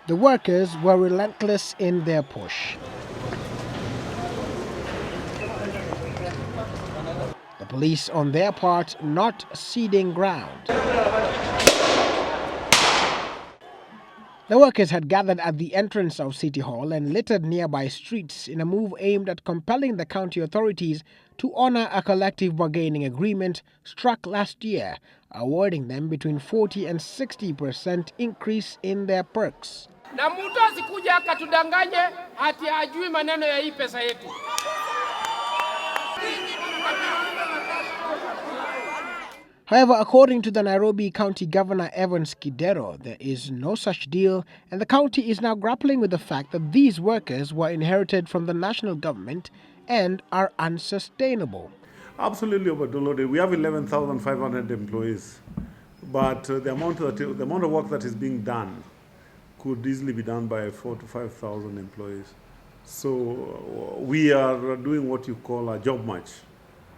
The workers were relentless in their push. The police, on their part, not ceding ground. The workers had gathered at the entrance of City Hall and littered nearby streets in a move aimed at compelling the county authorities to honor a collective bargaining agreement struck last year, awarding them between 40 and 60% increase in their perks. Na mtu asikuja akatudanganye ati hajui maneno ya hii pesa yetu. However, according to the Nairobi County Governor Kidero, there is no such deal, and the county is now grappling with the fact that these workers were inherited from the national government and are unsustainable. Absolutely overloaded. We have 11,500 employees, but the amount of work that is being done could easily be done by 4,000 to 5,000 employees. So we are doing what you call a job match,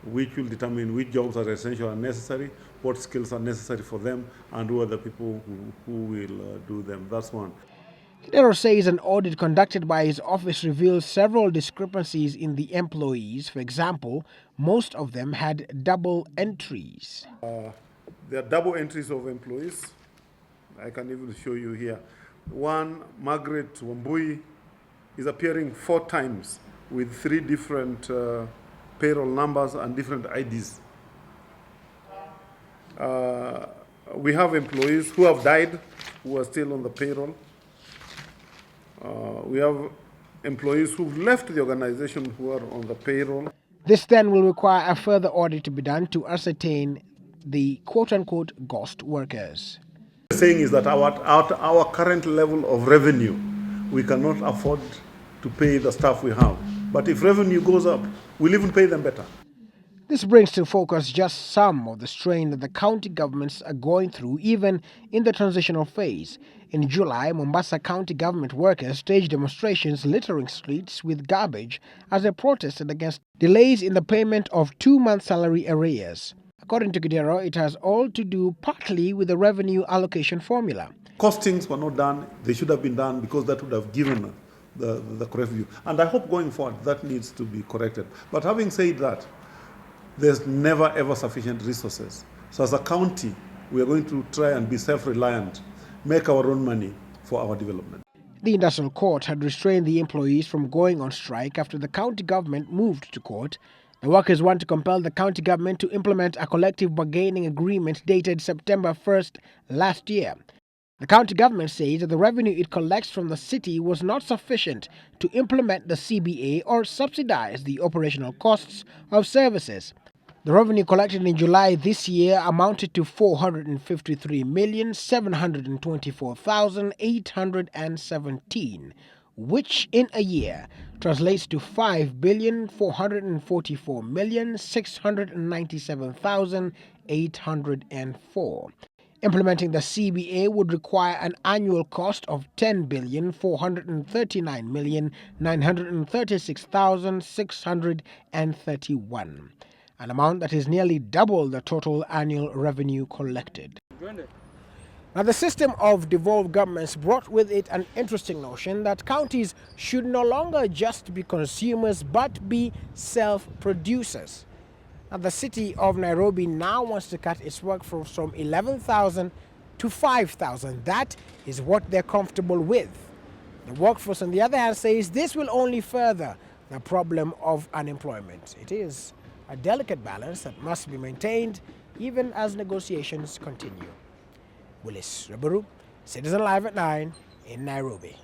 which will determine which jobs are essential and necessary, what skills are necessary for them, and who are the people who will do them. That's one. Kidero says an audit conducted by his office revealed several discrepancies in the employees. For example, most of them had double entries. There are double entries of employees. I can even show you here. One, Margaret Wambui, is appearing 4 times with 3 different payroll numbers and different IDs. We have employees who have died, who are still on the payroll. We have employees who've left the organization who are on the payroll. This then will require a further audit to be done to ascertain the quote-unquote ghost workers. The saying is that at our current level of revenue, we cannot afford to pay the staff we have. But if revenue goes up, we'll even pay them better. This brings to focus just some of the strain that the county governments are going through, even in the transitional phase. In July, Mombasa County government workers staged demonstrations littering streets with garbage as they protested against delays in the payment of 2-month salary arrears. According to Kidero, it has all to do partly with the revenue allocation formula. Costings were not done. They should have been done because that would have given the correct view. And I hope going forward that needs to be corrected. But having said that, there's never ever sufficient resources. So as a county, we are going to try and be self-reliant, make our own money for our development. The industrial court had restrained the employees from going on strike after the county government moved to court. The workers want to compel the county government to implement a collective bargaining agreement dated September 1st last year. The county government says that the revenue it collects from the city was not sufficient to implement the CBA or subsidize the operational costs of services. The revenue collected in July this year amounted to 453,724,817, which in a year translates to 5,444,697,804. Implementing the CBA would require an annual cost of 10,439,936,631, an amount that is nearly double the total annual revenue collected. Now, the system of devolved governments brought with it an interesting notion that counties should no longer just be consumers but be self-producers. Now, the city of Nairobi now wants to cut its workforce from 11,000 to 5,000. That is what they're comfortable with. The workforce, on the other hand, says this will only further the problem of unemployment. It is a delicate balance that must be maintained even as negotiations continue. Willis Raburu, Citizen Live at 9 in Nairobi.